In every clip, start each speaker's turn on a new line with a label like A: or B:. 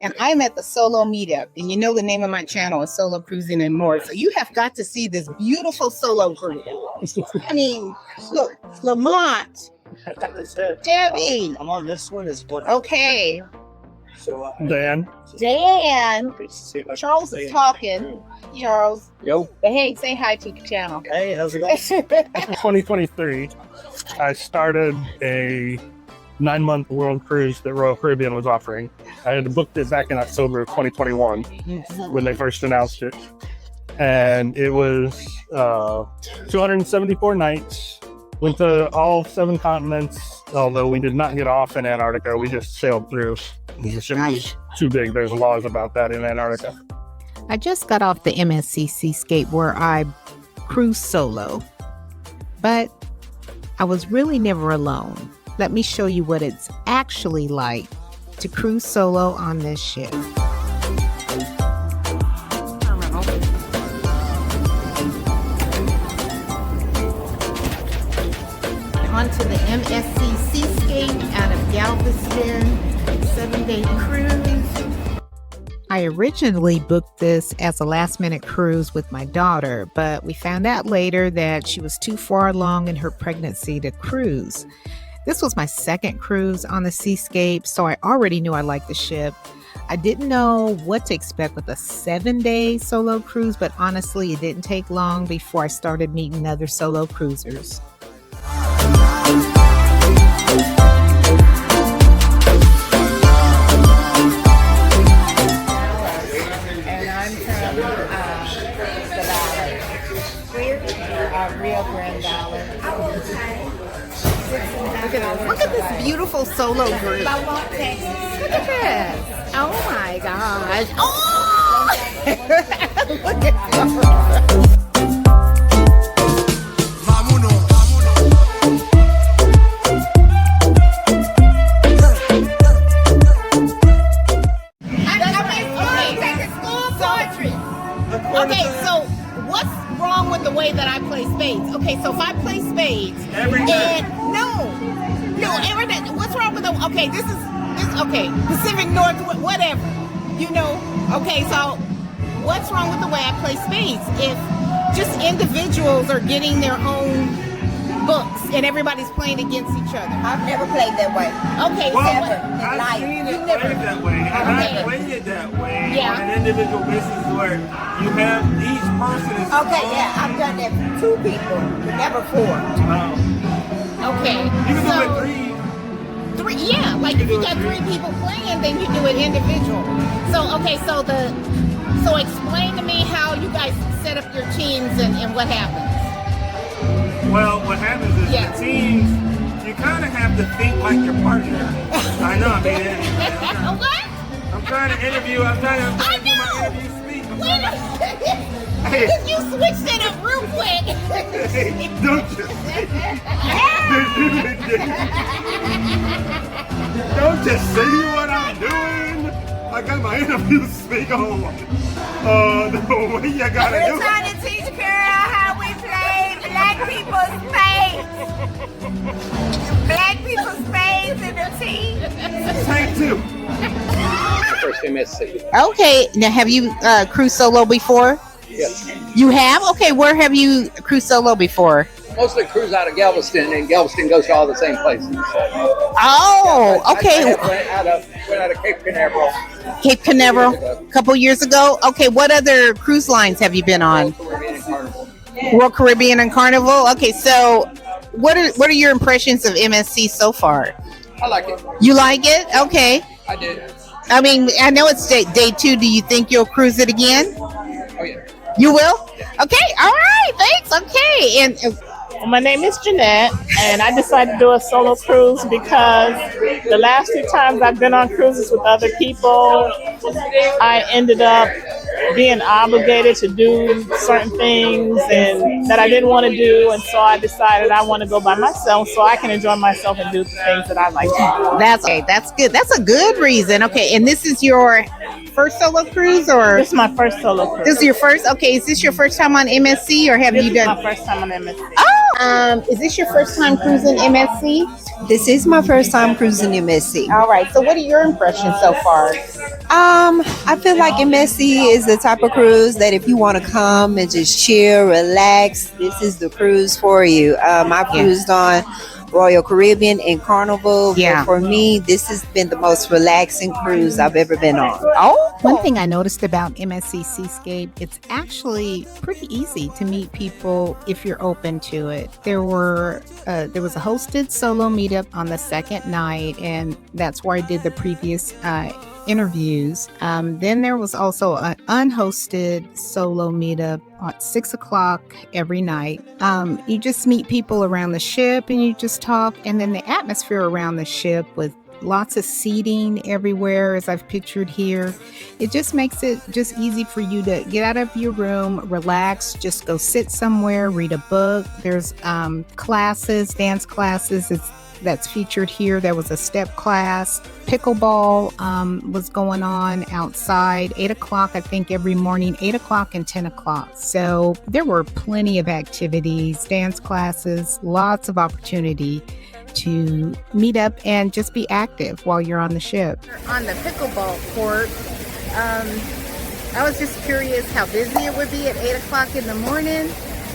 A: and I'm at the Solo Meetup. And you know the name of my channel is Solo Cruising and More. So you have got to see this beautiful solo cruise. I mean, look, Lamont, Debbie.
B: I'm on this one.
A: Okay,
B: So,
C: Dan.
A: Charles is talking. Charles,
B: yo.
A: hey, say hi to the channel.
B: Hey, how's it going?
C: 2023, I started a 9-month world cruise that Royal Caribbean was offering. I had booked it back in October of 2021 when they first announced it. And it was 274 nights. Went to all 7 continents, although we did not get off in Antarctica. We just sailed through. It's too big. There's laws about that in Antarctica.
D: I just got off the MSC Seascape where I cruise solo, but I was really never alone. Let me show you what it's actually like to cruise solo on this ship. Onto the MSC Seascape out of Galveston, 7-day cruise. I originally booked this as a last-minute cruise with my daughter, but we found out later that she was too far along in her pregnancy to cruise. This was my second cruise on the Seascape, so I already knew I liked the ship. I didn't know what to expect with a 7-day solo cruise, but honestly, it didn't take long before I started meeting other solo cruisers. Rio Grande Valley. Look at this beautiful solo group. Look at this. Oh my gosh. Oh! Look at this. Okay, so what's wrong with the way that I play spades? Okay, so if I play spades, what's wrong with the? Okay, this okay, Pacific Northwest, whatever, you know. Okay, so what's wrong with the way I play spades? If just individuals are getting their own books and everybody's playing against each other.
E: I've never played that way.
A: Okay,
B: Well,
A: so
B: I've seen it played that way, and I played it that way on an individual basis where you have each person is.
E: Okay, yeah, I've done that for 2 people, but never 4.
A: okay,
B: You can do it 3.
A: Yeah, like if you got 3 people playing, then you do it individual. So okay, so explain to me how you guys set up your teams and what happens.
B: Well, what happens is the teams, you kind of have to think like your partner. I know, I mean,
A: What?
B: I'm trying to interview, I'm trying to do my interview speak.
A: Hey. You switched it up real quick.
B: Hey, don't just say what I'm doing. I got my interview speak on. The way you gotta do it.
E: We're trying to teach girl how we play black people's spades. Black people's spades in the team.
B: Take 2.
F: First MSC.
A: Okay, now have you cruised solo before?
F: Yes.
A: You have? Okay, where have you cruised solo before?
F: Mostly cruise out of Galveston, and Galveston goes to all the same places.
A: Oh, okay.
F: Went out of Cape Canaveral.
A: Cape Canaveral a couple years ago. Okay, what other cruise lines have you been on?
F: Caribbean and Carnival.
A: Royal Caribbean and Carnival. Okay, so what are your impressions of MSC so far?
F: I like it.
A: You like it? Okay.
F: I did.
A: I mean, I know it's day 2. Do you think you'll cruise it again?
F: Oh yeah.
A: You will? Okay. All right. Thanks. Okay. And
G: my name is Jeanette, and I decided to do a solo cruise because the last 2 times I've been on cruises with other people, I ended up being obligated to do certain things and that I didn't want to do, and so I decided I want to go by myself so I can enjoy myself and do the things that I like to do.
A: That's okay. That's good. That's a good reason. Okay. And this is your first solo cruise, or
G: This is my first solo cruise.
A: this is your first? Okay. Is this your first time on MSC, or have
G: This
A: you
G: is
A: done?
G: my first time on MSC.
A: Oh, Is this your first time cruising MSC?
H: This is my first time cruising MSC.
A: All right. So, what are your impressions so far?
H: I feel like MSC is the type of cruise that if you want to come and just chill, relax, this is the cruise for you. I've cruised on Royal Caribbean and Carnival.
A: Yeah.
H: But for me, this has been the most relaxing cruise I've ever been on.
D: One thing I noticed about MSC Seascape, it's actually pretty easy to meet people if you're open to it. There was a hosted solo meetup on the second night, and that's where I did the previous interviews. Then there was also an unhosted solo meetup at 6 o'clock every night. You just meet people around the ship and you just talk, and then the atmosphere around the ship with lots of seating everywhere, as I've pictured here. It just makes it just easy for you to get out of your room, relax, just go sit somewhere, read a book. There's classes, dance classes that's featured here. There was a step class. Pickleball was going on outside 8 o'clock, I think, every morning, 8 o'clock and 10 o'clock. So there were plenty of activities, dance classes, lots of opportunity to meet up and just be active while you're on the ship.
E: On the pickleball court, I was just curious how busy it would be at 8 o'clock in the morning,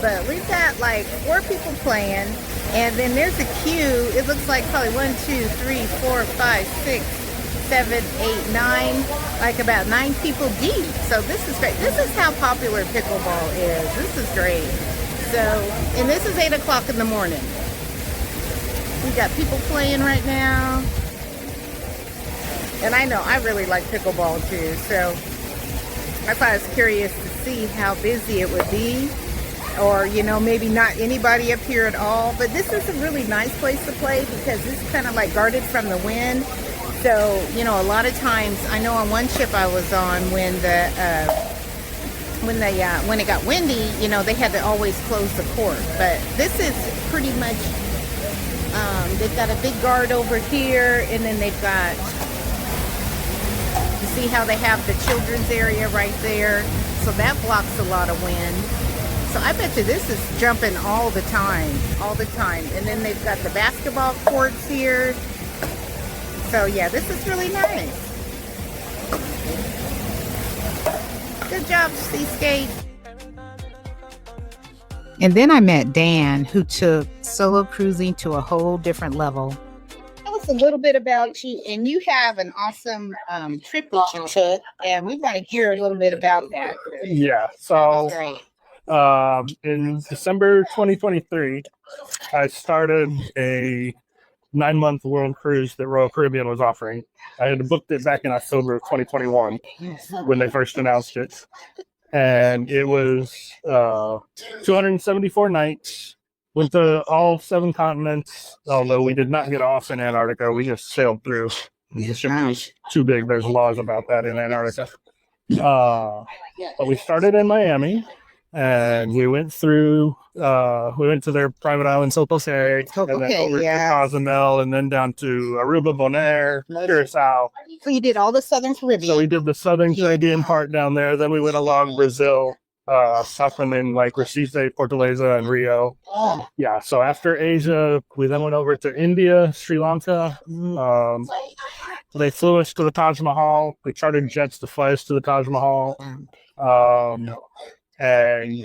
E: but we've got like 4 people playing, and then there's a queue. It looks like probably 1, 2, 3, 4, 5, 6, 7, 8, 9, like about 9 people deep. So this is great. This is how popular pickleball is. This is great. So, and this is 8 o'clock in the morning. We got people playing right now. And I know I really like pickleball too, so I thought I was curious to see how busy it would be. Or, you know, maybe not anybody up here at all. But this is a really nice place to play because it's kind of like guarded from the wind. So, you know, a lot of times, I know on one ship I was on when it got windy, you know, they had to always close the court. But this is pretty much, they've got a big guard over here, and then they've got, you see how they have the children's area right there? So that blocks a lot of wind. So I bet you this is jumping all the time. And then they've got the basketball courts here. So yeah, this is really nice. Good job, Seascape.
D: And then I met Dan, who took solo cruising to a whole different level.
A: Tell us a little bit about you, and you have an awesome trip that you took, and we want to hear a little bit about that.
C: Yeah. So
A: Great.
C: in December 2023, I started a 9-month world cruise that Royal Caribbean was offering. I had booked it back in October of 2021 when they first announced it. And it was 274 nights, went to all 7 continents, although we did not get off in Antarctica. We just sailed through. The ship was too big. There's laws about that in Antarctica. But we started in Miami, and we went through, we went to their private island, Sotosay, and then over to Cozumel, and then down to Aruba, Bonaire, Curacao.
A: So you did all the Southern Caribbean.
C: So we did the Southern Caribbean part down there. Then we went along Brazil, stopping in like Recife, Fortaleza, and Rio.
A: Oh.
C: Yeah, so after Asia, we then went over to India, Sri Lanka. They flew us to the Taj Mahal. They chartered jets to fly us to the Taj Mahal. And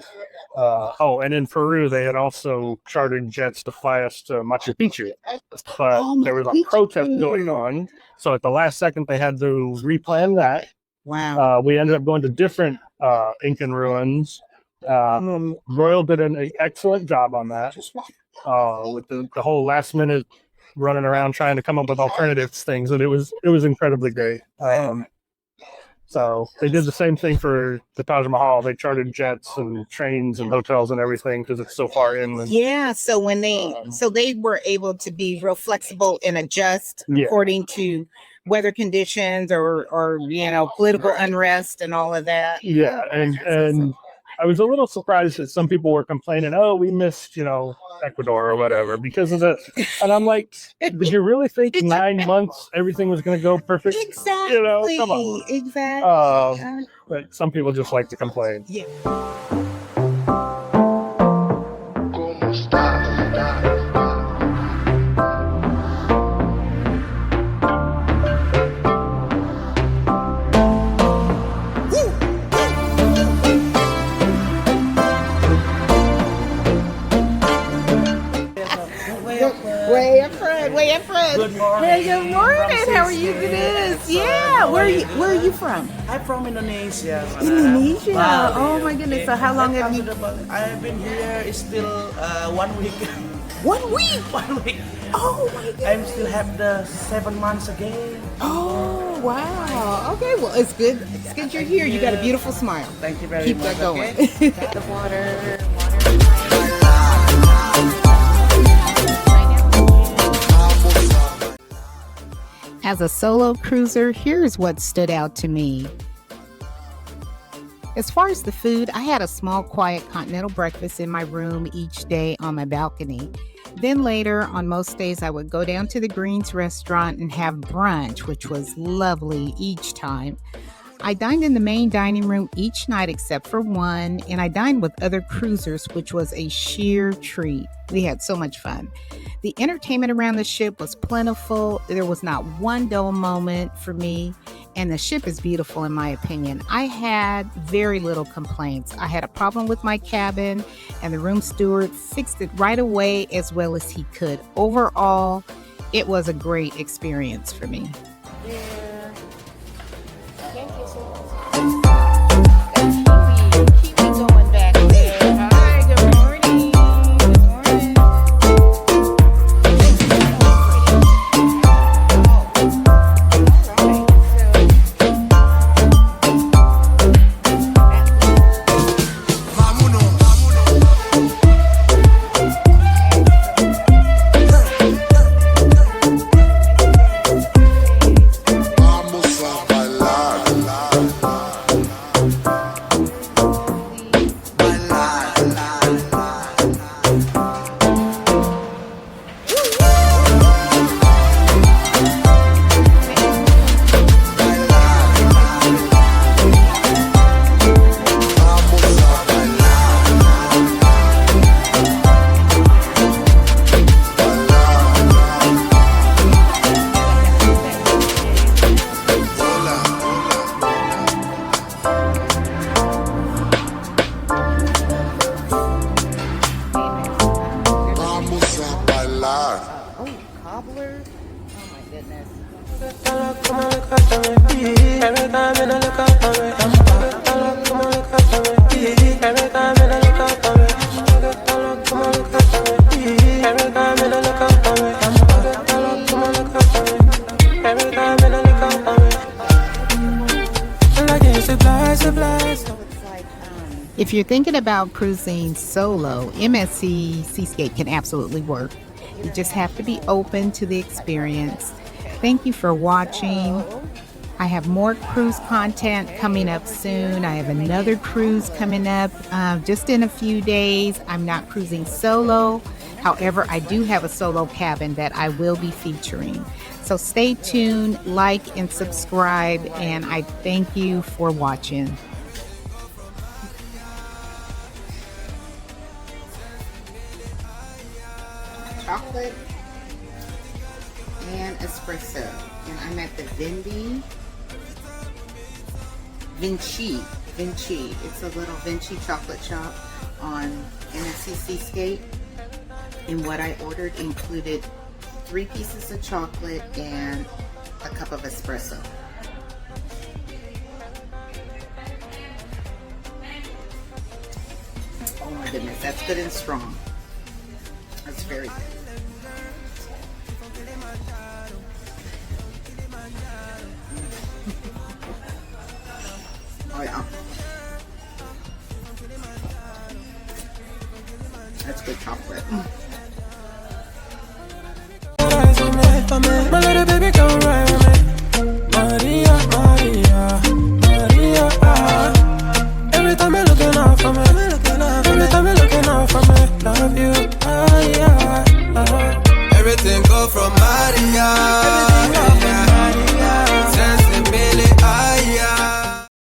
C: in Peru, they had also chartered jets to fly us to Machu Picchu. But there was a protest going on, so at the last second, they had to replan that.
A: Wow.
C: We ended up going to different Incan ruins. Royal did an excellent job on that, with the whole last minute running around trying to come up with alternative things, and it was incredibly great. So they did the same thing for the Taj Mahal. They chartered jets and trains and hotels and everything because it's so far inland.
A: Yeah. So when they were able to be real flexible and adjust according to weather conditions or you know, political unrest and all of that.
C: Yeah, and I was a little surprised that some people were complaining, oh, we missed, you know, Ecuador or whatever because of that. And I'm like, did you really think 9 months everything was going to go perfect?
A: Exactly.
C: You know, come on.
A: Exactly.
C: But some people just like to complain.
A: Yeah.
I: ¿Cómo estás? Good morning.
E: Hey, good morning.
I: From
E: How are you
I: Seascape.
E: today?
I: Excellent.
E: Yeah.
I: How
E: Where
I: are
E: are you?
I: you?
E: Where are you from?
I: I'm from Indonesia.
E: Indonesia.
I: Bali,
E: Oh my goodness.
I: okay.
E: So how long have
I: Welcome
E: you?
I: to the Bali. I've been here still 1 week.
E: 1 week.
I: 1 week.
E: Oh my goodness.
I: I still have the 7 months again.
E: Oh wow. Okay. Well, it's good. It's good you're here. You got a beautiful smile.
I: Thank you very
E: Keep
I: much.
E: that going.
I: Okay?
E: The water. As a solo cruiser, here's what stood out to me. As far as the food, I had a small, quiet continental breakfast in my room each day on my balcony. Then later, on most days, I would go down to the Greens restaurant and have brunch, which was lovely each time. I dined in the main dining room each night except for one, and I dined with other cruisers, which was a sheer treat. We had so much fun. The entertainment around the ship was plentiful. There was not one dull moment for me, and the ship is beautiful in my opinion. I had very little complaints. I had a problem with my cabin, and the room steward fixed it right away as well as he could. Overall, it was a great experience for me. If you're thinking about cruising solo, MSC Seascape can absolutely work. You just have to be open to the experience. Thank you for watching. I have more cruise content coming up soon. I have another cruise coming up just in a few days. I'm not cruising solo. However, I do have a solo cabin that I will be featuring. So stay tuned, like, and subscribe, and I thank you for watching. Chocolate and espresso, and I'm at the Vinci. It's a little Vinci chocolate shop on MSC Seascape, and what I ordered included 3 pieces of chocolate and a cup of espresso. Oh my goodness, that's good and strong. That's very good. Oh yeah. That's good chocolate.